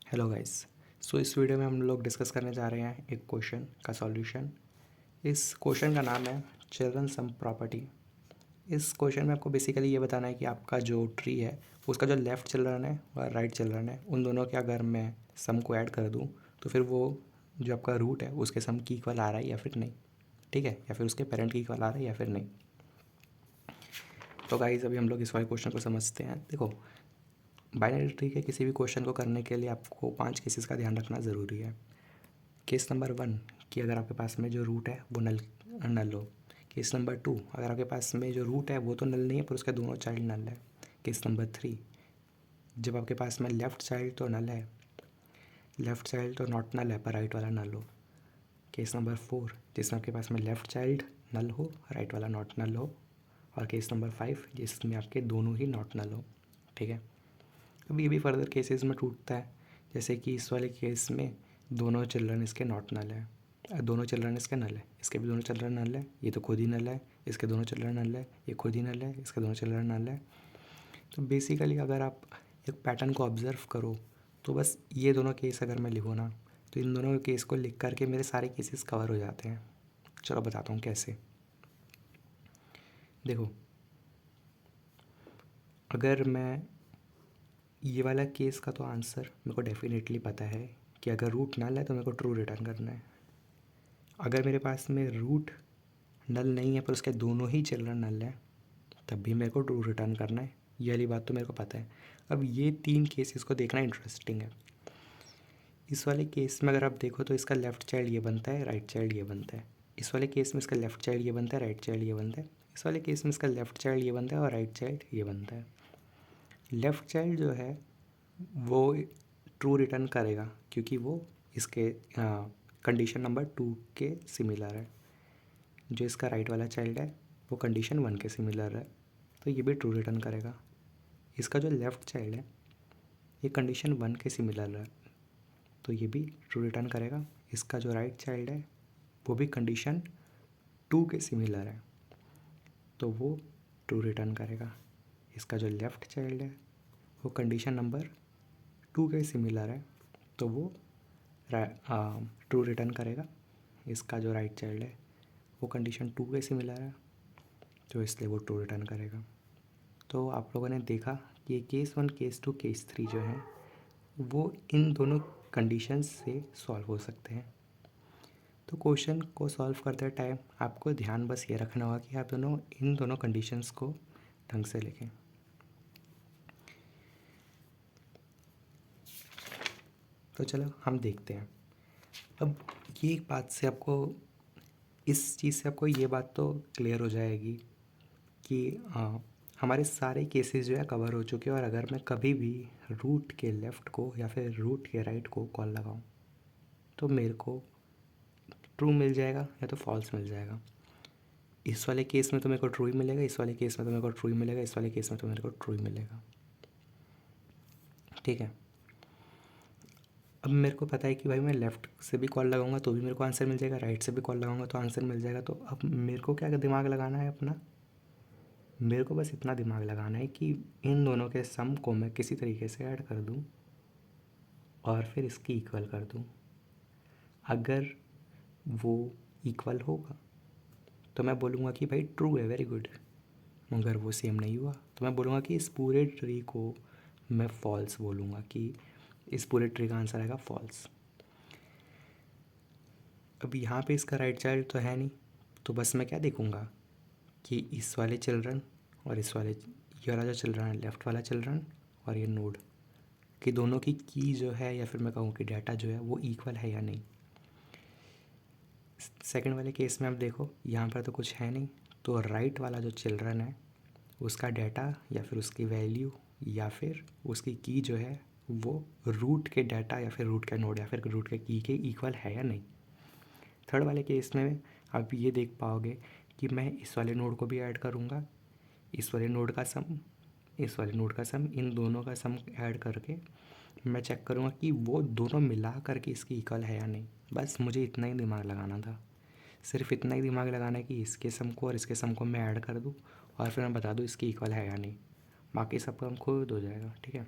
Hello guys. सो इस video में हम लोग डिस्कस करने जा रहे हैं एक क्वेश्चन का सॉल्यूशन। इस क्वेश्चन का नाम है चिल्ड्रन सम प्रॉपर्टी। इस क्वेश्चन में आपको बेसिकली ये बताना है कि आपका जो ट्री है उसका जो लेफ़्ट चिल्ड्रन है और राइट चिल्ड्रन है उन दोनों के अगर मैं सम को ऐड कर दूं तो फिर वो जो आपका रूट है उसके सम की इक्वल आ रहा है या फिर नहीं, ठीक है, या फिर उसके पेरेंट की इक्वल आ रहा है या फिर नहीं। तो गाइस अभी हम लोग इस वाले क्वेश्चन को समझते हैं। देखो, बाइनरी ट्री के किसी भी क्वेश्चन को करने के लिए आपको 5 केसेस का ध्यान रखना ज़रूरी है। केस नंबर 1 कि अगर आपके पास में जो रूट है वो नल हो। केस नंबर 2 अगर आपके पास में जो रूट है वो तो नल नहीं है पर उसके दोनों चाइल्ड नल है। केस नंबर 3 जब आपके पास में लेफ़्ट चाइल्ड तो नल है, लेफ़्ट चाइल्ड तो नॉट नल है पर राइट वाला नल हो। केस नंबर 4 जिसमें आपके पास में लेफ़्ट चाइल्ड नल हो, राइट वाला नॉट नल हो। और केस नंबर 5 जिसमें आपके दोनों ही नॉट नल हो, ठीक है। अब ये भी फर्दर केसेस में टूटता है, जैसे कि इस वाले केस में दोनों चिल्ड्रन इसके नॉट नल है, दोनों चिल्ड्रन इसके नल है, इसके भी दोनों चिल्ड्रन नल है, ये तो खुद ही नल है, इसके दोनों चिल्ड्रन नल है, ये खुद ही नल है, इसके दोनों चिल्ड्रन नल है। तो बेसिकली अगर आप एक पैटर्न को ऑब्ज़र्व करो तो बस ये दोनों केस अगर मैं लिखूँ ना तो इन दोनों केस को लिख करके मेरे सारे केसेस कवर हो जाते हैं। चलो बताता हूँ कैसे। देखो, अगर मैं ये वाला केस का तो आंसर मेरे को डेफिनेटली पता है कि अगर रूट नल है तो मेरे को ट्रू रिटर्न करना है। अगर मेरे पास में रूट नल नहीं है पर उसके दोनों ही चिल्ड्रन नल है तब भी मेरे को ट्रू रिटर्न करना है। ये वाली बात तो मेरे को पता है। अब ये 3 केसेस को देखना इंटरेस्टिंग है। इस वाले केस में अगर आप देखो तो इसका लेफ़्ट चाइल्ड ये बनता है, राइट चाइल्ड ये बनता है। इस वाले केस में इसका लेफ़्ट चाइल्ड ये बनता है, राइट चाइल्ड ये बनता है। इस वाले केस में इसका लेफ़्ट चाइल्ड ये बनता है और राइट चाइल्ड ये बनता है। लेफ़्ट चाइल्ड जो है वो ट्रू रिटर्न करेगा क्योंकि वो इसके कंडीशन नंबर 2 के सिमिलर है। जो इसका राइट वाला चाइल्ड है वो कंडीशन 1 के सिमिलर है, तो ये भी ट्रू रिटर्न करेगा। इसका जो लेफ़्ट चाइल्ड है ये कंडीशन 1 के सिमिलर है, तो ये भी ट्रू रिटर्न करेगा। इसका जो राइट चाइल्ड है वो भी कंडीशन 2 के सिमिलर है, तो वो ट्रू रिटर्न करेगा। इसका जो लेफ़्ट चाइल्ड है वो कंडीशन नंबर 2 के सिमिलर है, तो वो ट्रू रिटर्न करेगा। इसका जो राइट चाइल्ड है वो कंडीशन 2 के सिमिलर है, तो इसलिए वो ट्रू रिटर्न करेगा। तो आप लोगों ने देखा कि केस 1, केस 2, केस 3 जो हैं वो इन दोनों कंडीशंस से सॉल्व हो सकते हैं। तो क्वेश्चन को सॉल्व करते टाइम आपको ध्यान बस ये रखना होगा कि आप इन दोनों कंडीशंस को ढंग से लिखें। तो चलो हम देखते हैं। अब ये एक बात से आपको, इस चीज़ से आपको ये बात तो क्लियर हो जाएगी कि हमारे सारे केसेस जो है कवर हो चुके हैं। और अगर मैं कभी भी रूट के लेफ़्ट को या फिर रूट के राइट को कॉल लगाऊं तो मेरे को ट्रू मिल जाएगा या तो फॉल्स मिल जाएगा। इस वाले केस में तो मेरे को ट्रू ही मिलेगा, इस वाले केस में तो मेरे को ट्रू ही मिलेगा, इस वाले केस में तो मेरे को ट्रू ही मिलेगा, ठीक है। अब मेरे को पता है कि भाई मैं लेफ़्ट से भी कॉल लगाऊंगा तो भी मेरे को आंसर मिल जाएगा, राइट से भी कॉल लगाऊंगा तो आंसर मिल जाएगा। तो अब मेरे को क्या दिमाग लगाना है अपना, मेरे को बस इतना दिमाग लगाना है कि इन दोनों के सम को मैं किसी तरीके से ऐड कर दूं और फिर इसकी इक्वल कर दूं। अगर वो इक्वल होगा तो मैं बोलूँगा कि भाई ट्रू है, वेरी गुड। अगर वो सेम नहीं हुआ तो मैं बोलूँगा कि इस पूरे ट्री को मैं फॉल्स बोलूँगा, कि इस पूरे ट्री का आंसर आएगा फॉल्स। अब यहाँ पे इसका राइट चाइल्ड तो है नहीं, तो बस मैं क्या देखूँगा कि इस वाले चिल्ड्रन और इस वाले, ये वाला जो चिल्ड्रन है लेफ़्ट वाला चिल्ड्रन और ये नोड कि दोनों की जो है या फिर मैं कहूँ कि डाटा जो है वो इक्वल है या नहीं। सेकंड वाले केस में आप देखो यहाँ पर तो कुछ है नहीं, तो राइट वाला जो चिल्ड्रन है उसका डाटा या फिर उसकी वैल्यू या फिर उसकी की जो है वो रूट के डाटा या फिर रूट के नोड या फिर रूट के की के इक्वल है या नहीं। थर्ड वाले केस में आप ये देख पाओगे कि मैं इस वाले नोड को भी ऐड करूँगा, इस वाले नोड का सम, इस वाले नोड का सम, इन दोनों का सम ऐड करके मैं चेक करूँगा कि वो दोनों मिला करके इसकी इक्वल है या नहीं। बस मुझे इतना ही दिमाग लगाना था, सिर्फ इतना ही दिमाग लगाना है कि इसके सम को और इसके सम को मैं ऐड कर दूँ और फिर मैं बता दूँ इसकी इक्वल है या नहीं। बाकी सब काम खुद हो जाएगा, ठीक है।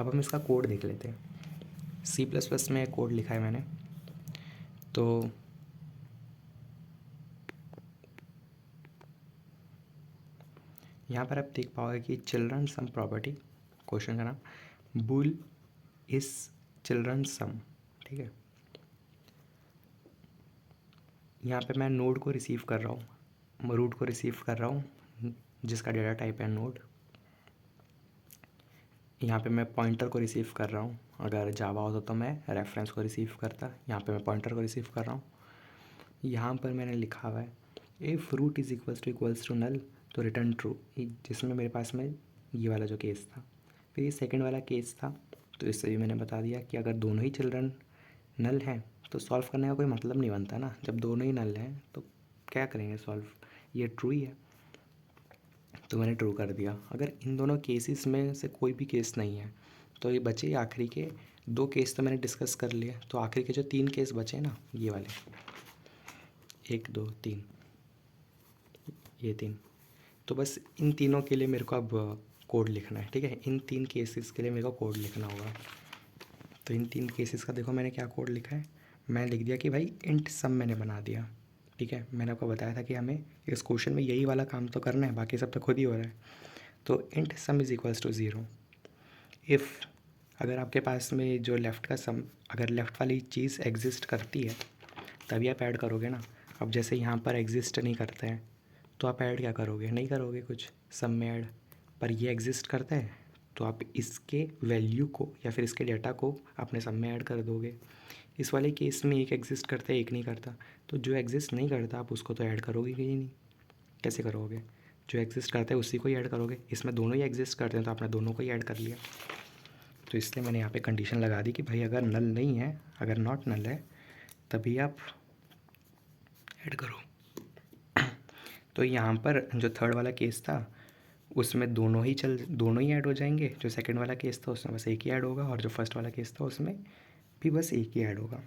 अब हम इसका कोड देख लेते हैं। C++ में कोड लिखा है मैंने, तो यहाँ पर आप देख पाओगे कि चिल्ड्रन सम प्रॉपर्टी, क्वेश्चन का नाम बुल इज चिल्ड्रन सम, ठीक है। यहाँ पे मैं नोड को रिसीव कर रहा हूँ, रूट को रिसीव कर रहा हूँ जिसका डेटा टाइप है नोड। यहाँ पे मैं पॉइंटर को रिसीव कर रहा हूँ, अगर जावा होता तो मैं रेफरेंस को रिसीव करता, यहाँ पे मैं पॉइंटर को रिसीव कर रहा हूँ। यहाँ पर मैंने लिखा हुआ है if root is equals to null तो रिटर्न ट्रू, जिसमें मेरे पास में ये वाला जो केस था। फिर ये सेकंड वाला केस था, तो इससे भी मैंने बता दिया कि अगर दोनों ही चिल्ड्रन नल हैं तो सॉल्व करने का कोई मतलब नहीं बनता ना। जब दोनों ही नल हैं तो क्या करेंगे सॉल्व, ये ट्रू ही है, तो मैंने ट्रू कर दिया। अगर इन दोनों केसेस में से कोई भी केस नहीं है तो ये बचे आखिरी के 2 केस, तो मैंने डिस्कस कर लिए। तो आखिरी के जो 3 केस बचे ना, ये वाले 1 2 3, ये 3, तो बस इन तीनों के लिए मेरे को अब कोड लिखना है, ठीक है। इन 3 केसेस के लिए मेरे को कोड लिखना होगा। तो इन 3 केसेस का देखो मैंने क्या कोड लिखा है। मैंने लिख दिया कि भाई इंट सम मैंने बना दिया, ठीक है। मैंने आपको बताया था कि हमें इस क्वेश्चन में यही वाला काम तो करना है, बाकी सब तो खुद ही हो रहा है। तो int sum is equals to 0 if, अगर आपके पास में जो लेफ़्ट का सम, अगर लेफ़्ट वाली चीज़ एग्जिस्ट करती है तभी आप ऐड करोगे ना। अब जैसे यहाँ पर एग्जिस्ट नहीं करता है तो आप ऐड क्या करोगे, नहीं करोगे कुछ सम में ऐड। पर ये एग्जिस्ट करता है तो आप इसके वैल्यू को या फिर इसके डेटा को अपने सम में ऐड कर दोगे। इस वाले केस में एक एग्जिस्ट करता है एक नहीं करता, तो जो एग्जिस्ट नहीं करता आप उसको तो ऐड करोगे ही नहीं। कैसे करोगे, जो एग्जिस्ट करता है उसी को ही ऐड करोगे। इसमें दोनों ही एग्जिस्ट करते हैं तो आपने दोनों को ही ऐड कर लिया। तो इसलिए मैंने यहाँ पे कंडीशन लगा दी कि भाई अगर नल नहीं है, अगर नॉट नल है तभी आप ऐड करो। तो यहाँ पर जो थर्ड वाला केस था उसमें दोनों ही ऐड हो जाएंगे। जो सेकंड वाला केस था उसमें बस एक ही ऐड होगा, और जो फर्स्ट वाला केस था उसमें भी बस एक ही ऐड होगा।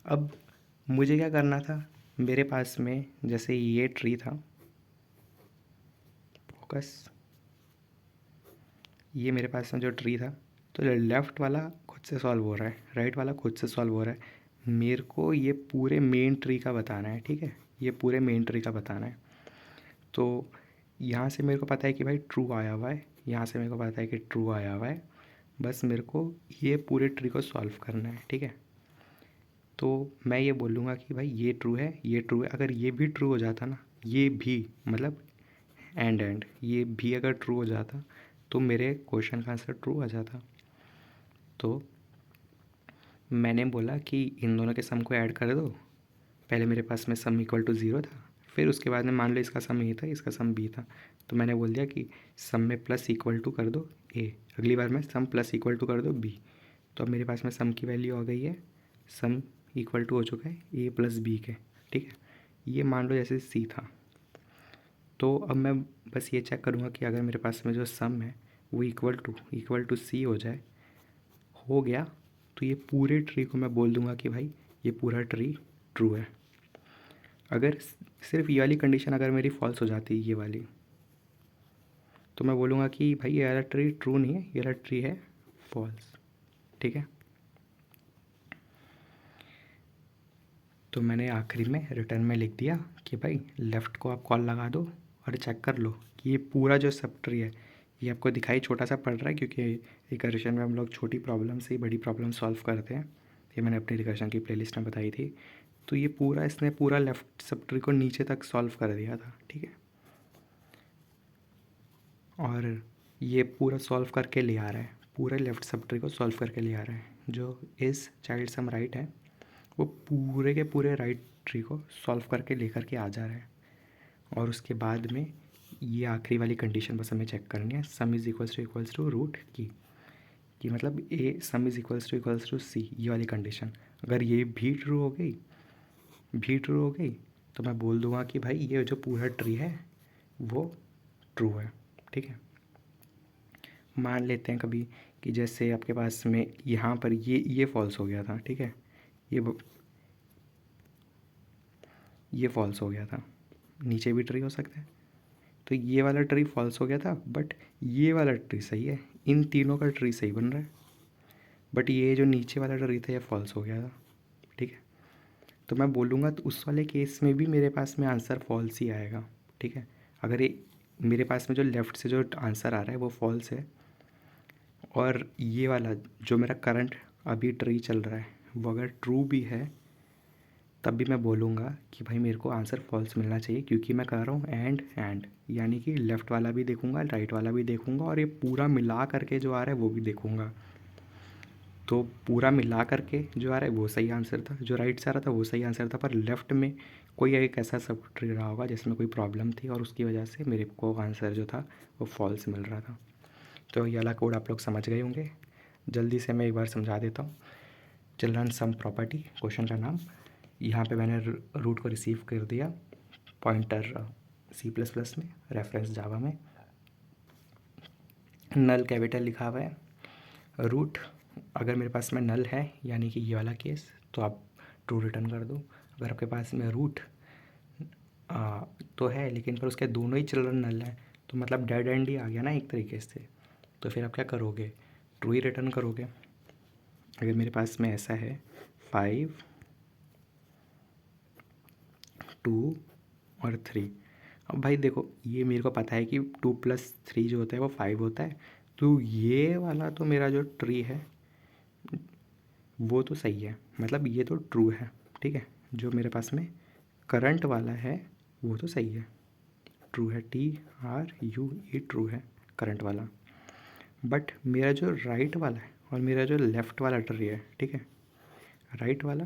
अब मुझे क्या करना था, मेरे पास में जैसे ये ट्री था, फोकस, ये मेरे पास में जो ट्री था, तो लेफ़्ट वाला खुद से सॉल्व हो रहा है, राइट वाला खुद से सॉल्व हो रहा है। मेरे को ये पूरे मेन ट्री का बताना है, ठीक है, ये पूरे मेन ट्री का बताना है। तो यहाँ से मेरे को पता है कि भाई ट्रू आया हुआ है, यहाँ से मेरे को पता है कि ट्रू आया हुआ है, बस मेरे को ये पूरे ट्री को सॉल्व करना है, ठीक है। तो मैं ये बोलूँगा कि भाई ये ट्रू है, ये ट्रू है। अगर ये भी ट्रू हो जाता ना, ये भी मतलब एंड ये भी अगर ट्रू हो जाता तो मेरे क्वेश्चन का आंसर ट्रू आ जाता। तो मैंने बोला कि इन दोनों के सम को ऐड कर दो। पहले मेरे पास में सम इक्वल टू 0 था, फिर उसके बाद में मान लो इसका सम ए था, इसका सम बी था, तो मैंने बोल दिया कि सम में प्लस इक्वल टू कर दो ए, अगली बार में सम प्लस इक्वल टू कर दो बी। तो अब मेरे पास में सम की वैल्यू आ गई है, सम इक्वल टू हो चुका है ए प्लस बी के, ठीक है। ये मान लो जैसे सी था, तो अब मैं बस ये चेक करूँगा कि अगर मेरे पास में जो सम है वो इक्वल टू सी हो जाए, हो गया, तो ये पूरे ट्री को मैं बोल दूंगा कि भाई ये पूरा ट्री ट्रू है। अगर सिर्फ ये वाली कंडीशन अगर मेरी फॉल्स हो जाती है, ये वाली, तो मैं बोलूँगा कि भाई ये वाला ट्री ट्रू नहीं है, ये वाला ट्री है फॉल्स, ठीक है। तो मैंने आखिरी में रिटर्न में लिख दिया कि भाई लेफ़्ट को आप कॉल लगा दो और चेक कर लो कि ये पूरा जो सब ट्री है, ये आपको दिखाई छोटा सा पड़ रहा है क्योंकि रिकर्शन में हम लोग छोटी प्रॉब्लम से ही बड़ी प्रॉब्लम सॉल्व करते हैं। ये मैंने अपनी रिकर्शन की प्लेलिस्ट में बताई थी। तो ये पूरा इसने पूरा लेफ़्ट सब ट्री को नीचे तक सॉल्व कर दिया था, ठीक है। और ये पूरा सॉल्व करके ले आ रहा है, पूरे लेफ़्ट सब ट्री को सॉल्व करके ले आ रहा है। जो इस चाइल्ड सम राइट है वो पूरे के पूरे राइट ट्री को सॉल्व करके लेकर के आ जा रहा है। और उसके बाद में ये आखिरी वाली कंडीशन बस हमें चेक करनी है, sum is equals to root की, कि मतलब A sum is equals to C, ये वाली कंडीशन अगर ये भी ट्रू हो गई, तो मैं बोल दूंगा कि भाई ये जो पूरा ट्री है वो ट्रू है, ठीक है। मान लेते हैं कभी कि जैसे आपके पास में यहाँ पर ये फॉल्स हो गया था, ठीक है, ये फॉल्स हो गया था, नीचे भी ट्री हो सकता है। तो ये वाला ट्री फॉल्स हो गया था, बट ये वाला ट्री सही है, इन तीनों का ट्री सही बन रहा है, बट ये जो नीचे वाला ट्री था ये फॉल्स हो गया था। ठीक है, तो मैं बोलूँगा तो उस वाले केस में भी मेरे पास में आंसर फॉल्स ही आएगा। ठीक है, अगर ये मेरे पास में जो लेफ़्ट से जो आंसर आ रहा है वो फॉल्स है, और ये वाला जो मेरा करंट अभी ट्री चल रहा है वो अगर ट्रू भी है, तब भी मैं बोलूँगा कि भाई मेरे को आंसर फॉल्स मिलना चाहिए, क्योंकि मैं कर रहा हूँ एंड, यानी कि लेफ़्ट वाला भी देखूँगा, राइट वाला भी देखूँगा, और ये पूरा मिला करके जो आ रहा है वो भी देखूँगा। तो पूरा मिला करके जो आ रहा है वो सही आंसर था, जो राइट से आ रहा था वो सही आंसर था, पर लेफ़्ट में कोई एक ऐसा सब ट्री रहा होगा जिसमें कोई प्रॉब्लम थी, और उसकी वजह से मेरे को आंसर जो था वो फॉल्स मिल रहा था। तो ये वाला कोड आप लोग समझ गए होंगे। जल्दी से मैं एक बार समझा देता हूँ। चिल्ड्रन सम प्रॉपर्टी, क्वेश्चन का नाम। यहाँ पे मैंने रूट को रिसीव कर दिया, पॉइंटर C++ में, रेफरेंस जावा में, नल कैपिटल लिखा हुआ है। रूट अगर मेरे पास में नल है, यानी कि ये वाला केस, तो आप ट्रू रिटर्न कर दो। अगर आपके पास में रूट तो है लेकिन पर उसके दोनों ही चिल्ड्रन नल हैं, तो मतलब डेड एंड ही आ गया ना एक तरीके से, तो फिर आप क्या करोगे, ट्रू ही रिटर्न करोगे। अगर मेरे पास में ऐसा है 5 2 और 3, अब भाई देखो ये मेरे को पता है कि 2+3 जो होता है वो 5 होता है, तो ये वाला तो मेरा जो ट्री है वो तो सही है, मतलब ये तो ट्रू है। ठीक है, जो मेरे पास में करंट वाला है वो तो सही है, ट्रू है, TRUE ट्रू है करंट वाला। बट मेरा जो राइट वाला है और मेरा जो लेफ़्ट वाला ट्री है, ठीक है, राइट वाला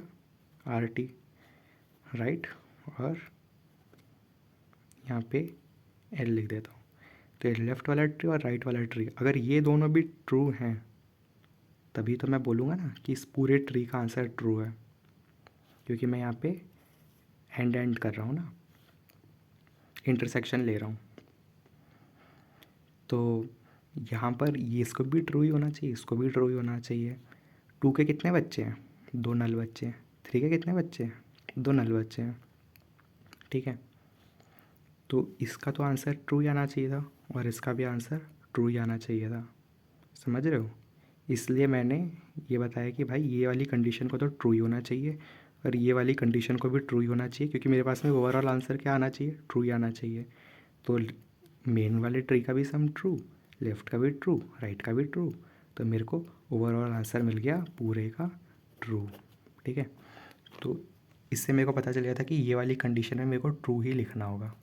RT राइट, और यहाँ पे L लिख देता हूँ, तो ये लेफ़्ट वाला ट्री और राइट वाला ट्री अगर ये दोनों भी ट्रू हैं, तभी तो मैं बोलूँगा ना कि इस पूरे ट्री का आंसर ट्रू है, क्योंकि मैं यहाँ पे एंड कर रहा हूँ ना, इंटरसेक्शन ले रहा हूँ। तो यहाँ पर ये इसको भी ट्रू ही होना चाहिए, इसको भी ट्रू ही होना चाहिए। 2 के कितने बच्चे हैं, 2 नल बच्चे हैं। 3 के कितने बच्चे हैं, 2 नल बच्चे हैं। ठीक है, तो इसका तो आंसर ट्रू ही आना चाहिए था, और इसका भी आंसर ट्रू ही आना चाहिए था। समझ रहे हो, इसलिए मैंने ये बताया कि भाई ये वाली कंडीशन को तो ट्रू ही होना चाहिए, और ये वाली कंडीशन को भी ट्रू ही होना चाहिए, क्योंकि मेरे पास में ओवरऑल आंसर क्या आना चाहिए, ट्रू ही आना चाहिए। तो मेन वाले ट्री का भी सम ट्रू, लेफ़्ट का भी ट्रू, राइट का भी ट्रू, तो मेरे को ओवरऑल आंसर मिल गया पूरे का ट्रू। ठीक है, तो इससे मेरे को पता चल गया था कि ये वाली कंडीशन में मेरे को ट्रू ही लिखना होगा।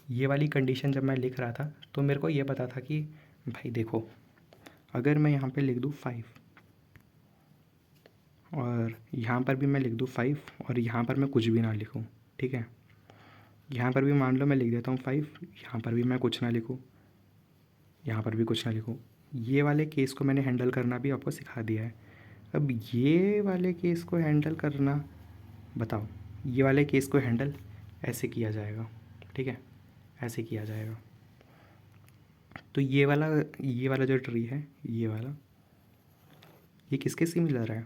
ये वाली कंडीशन जब मैं लिख रहा था तो मेरे को ये पता था कि भाई देखो, अगर मैं यहाँ पे लिख दूँ 5, और यहाँ पर भी मैं लिख दूँ 5, और यहाँ पर मैं कुछ भी ना लिखूँ, ठीक है, यहाँ पर भी मान लो मैं लिख देता हूँ 5, यहाँ पर भी मैं कुछ ना लिखूँ, यहाँ पर भी कुछ ना लिखूँ, ये वाले केस को मैंने हैंडल करना भी आपको सिखा दिया है। अब ये वाले केस को हैंडल करना, बताओ, ये वाले केस को हैंडल ऐसे किया जाएगा। ठीक है, ऐसे किया जाएगा। तो ये वाला जो ट्री है, ये वाला, ये किसके सिमिलर है,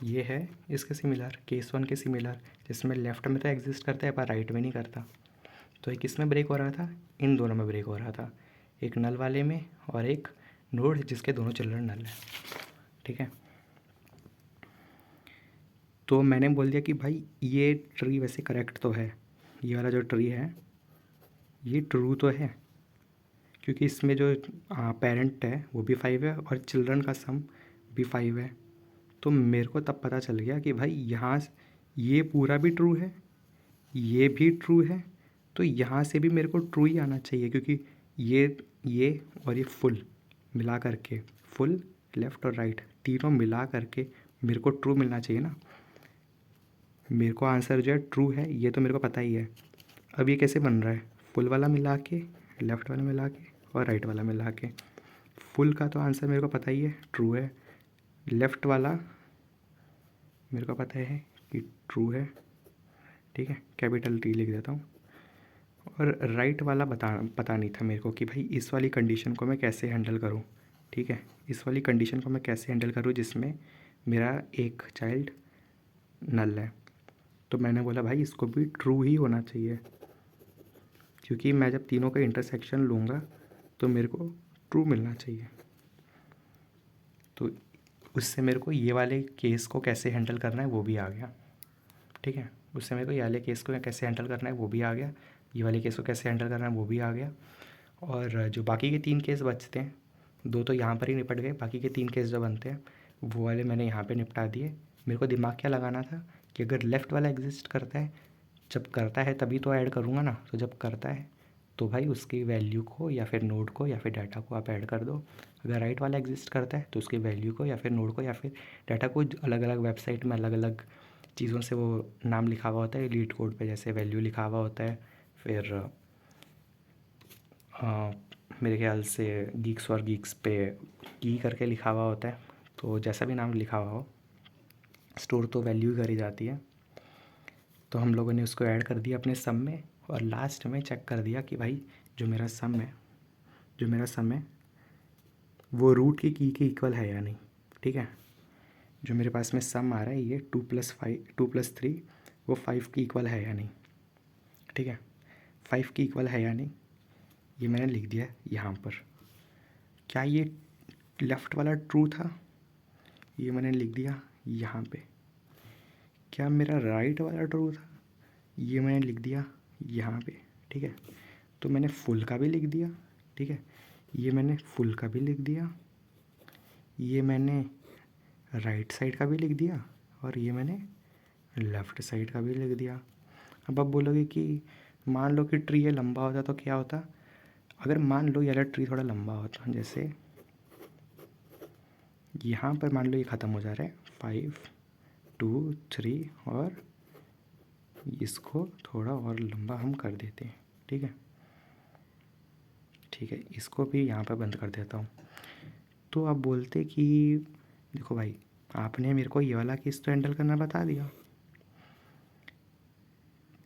ये है इसके सिमिलर, केस 1 के सिमिलर, जिसमें लेफ़्ट में तो एग्जिस्ट करता है पर राइट में नहीं करता। तो ये किस में ब्रेक हो रहा था, इन दोनों में ब्रेक हो रहा था, एक नल वाले में और एक नोड जिसके दोनों चिल्ड्रन नल है। ठीक है, तो मैंने बोल दिया कि भाई ये ट्री वैसे करेक्ट तो है, ये वाला जो ट्री है ये ट्रू तो है, क्योंकि इसमें जो पेरेंट है वो भी 5 है और चिल्ड्रन का सम भी 5 है। तो मेरे को तब पता चल गया कि भाई यहाँ ये पूरा भी ट्रू है, ये भी ट्रू है, तो यहाँ से भी मेरे को ट्रू ही आना चाहिए, क्योंकि ये और ये फुल मिला करके, फुल लेफ़्ट और राइट तीनों मिला करके मेरे को ट्रू मिलना चाहिए ना। मेरे को आंसर जो है ट्रू है, ये तो मेरे को पता ही है। अब ये कैसे बन रहा है, फुल वाला मिला के, लेफ़्ट वाला मिला के और राइट वाला मिला के। फुल का तो आंसर मेरे को पता ही है, ट्रू है। लेफ़्ट वाला मेरे को पता है कि ट्रू है। ठीक है, कैपिटल T लिख देता हूँ। और राइट वाला पता नहीं था मेरे को कि भाई इस वाली कंडीशन को मैं कैसे हैंडल करूँ। ठीक है, इस वाली कंडीशन को मैं कैसे हैंडल करूँ जिसमें मेरा एक चाइल्ड नल है। तो मैंने बोला भाई इसको भी ट्रू ही होना चाहिए, क्योंकि मैं जब तीनों का इंटरसेक्शन लूँगा तो मेरे को ट्रू मिलना चाहिए। तो उससे मेरे को ये वाले केस को कैसे हैंडल करना है वो भी आ गया, ठीक है। उससे मेरे को ये वाले केस को कैसे हैंडल करना है वो भी आ गया, ये वाले केस को कैसे हैंडल करना है वो भी आ गया। और जो बाकी के 3 केस बचते हैं, 2 तो यहाँ पर ही निपट गए, बाकी के 3 केस जो बनते हैं वो वाले मैंने यहाँ पे निपटा दिए। मेरे को दिमाग क्या लगाना था कि अगर लेफ़्ट वाला एग्जिस्ट करता है, जब करता है तभी तो ऐड करूँगा ना, तो जब करता है तो भाई उसकी वैल्यू को या फिर नोड को या फिर डाटा को आप ऐड कर दो। अगर राइट वाला एग्जिस्ट करता है तो उसकी वैल्यू को या फिर नोड को या फिर डाटा को अलग अलग वेबसाइट में अलग अलग चीज़ों से वो नाम लिखा हुआ होता है, लीड कोड पे जैसे वैल्यू लिखा हुआ होता है, फिर मेरे ख्याल से गीक्स और गीक्स पे की करके लिखा हुआ होता है। तो जैसा भी नाम लिखा हुआ हो, स्टोर तो वैल्यू ही करी जाती है। तो हम लोगों ने उसको ऐड कर दिया अपने सम में, और लास्ट में चेक कर दिया कि भाई जो मेरा सम है वो रूट की के इक्वल है या नहीं, ठीक है। जो मेरे पास में सम आ रहा है ये 2+3 वो 5 की इक्वल है या नहीं, ठीक है। 5 की इक्वल है या नहीं ये मैंने लिख दिया यहाँ पर। क्या ये लेफ़्ट वाला ट्रू था, ये मैंने लिख दिया यहाँ पे। क्या मेरा राइट वाला ट्रू था, ये मैंने लिख दिया यहाँ पे, ठीक है। तो मैंने फुल का भी लिख दिया, ठीक है। ये मैंने फुल का भी लिख दिया, ये मैंने राइट साइड का भी लिख दिया, और ये मैंने लेफ़्ट साइड का भी लिख दिया। अब आप बोलोगे कि मान लो कि ट्री ये लंबा होता तो क्या होता। अगर मान लो ये वाला ट्री थोड़ा लंबा होता, जैसे यहाँ पर मान लो ये ख़त्म हो जा रहा है 5 2 3, और इसको थोड़ा और लंबा हम कर देते हैं, ठीक है। ठीक है, इसको भी यहाँ पर बंद कर देता हूँ। तो आप बोलते कि देखो भाई, आपने मेरे को ये वाला केस तो हैंडल करना बता दिया,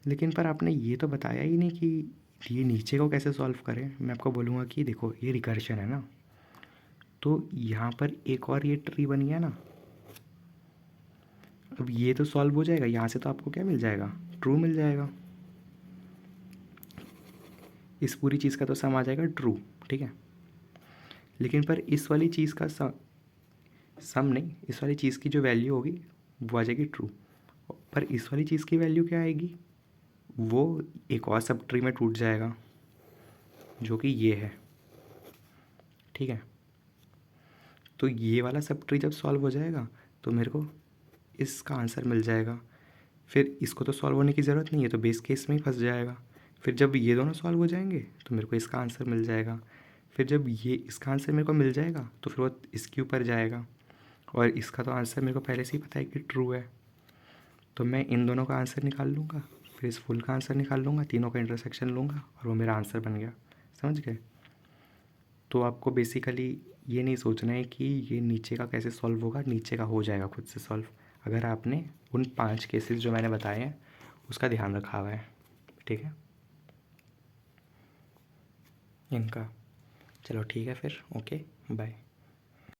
लेकिन पर आपने ये तो बताया ही नहीं कि ये नीचे को कैसे सॉल्व करें। मैं आपको बोलूँगा कि देखो ये रिकर्शन है ना, तो यहाँ पर एक और ये ट्री बन गया ना, अब ये तो सॉल्व हो जाएगा, यहाँ से तो आपको क्या मिल जाएगा, ट्रू मिल जाएगा। इस पूरी चीज़ का तो सम आ जाएगा ट्रू, ठीक है। लेकिन पर इस वाली चीज़ का सम नहीं, इस वाली चीज़ की जो वैल्यू होगी वो आ जाएगी ट्रू, पर इस वाली चीज़ की वैल्यू क्या आएगी, वो एक और सब ट्री में टूट जाएगा जो कि ये है, ठीक है। तो ये वाला सब ट्री जब सॉल्व हो जाएगा तो मेरे को इसका आंसर मिल जाएगा। फिर इसको तो सॉल्व होने की ज़रूरत नहीं है, तो बेस केस में ही फंस जाएगा। फिर जब ये दोनों सॉल्व हो जाएंगे तो मेरे को इसका आंसर मिल जाएगा। फिर जब ये इसका आंसर मेरे को मिल जाएगा तो फिर वो इसके ऊपर जाएगा, और इसका तो आंसर मेरे को पहले से ही पता है कि ट्रू है, तो मैं इन दोनों का आंसर निकाल लूँगा, फिर इस फुल का आंसर निकाल लूँगा, तीनों का इंटरसेक्शन लूँगा और वो मेरा आंसर बन गया। समझ गए। तो आपको बेसिकली ये नहीं सोचना है कि ये नीचे का कैसे सॉल्व होगा, नीचे का हो जाएगा खुद से सॉल्व, अगर आपने उन 5 केसेस जो मैंने बताए हैं उसका ध्यान रखा हुआ है, ठीक है इनका। चलो ठीक है फिर, ओके बाय।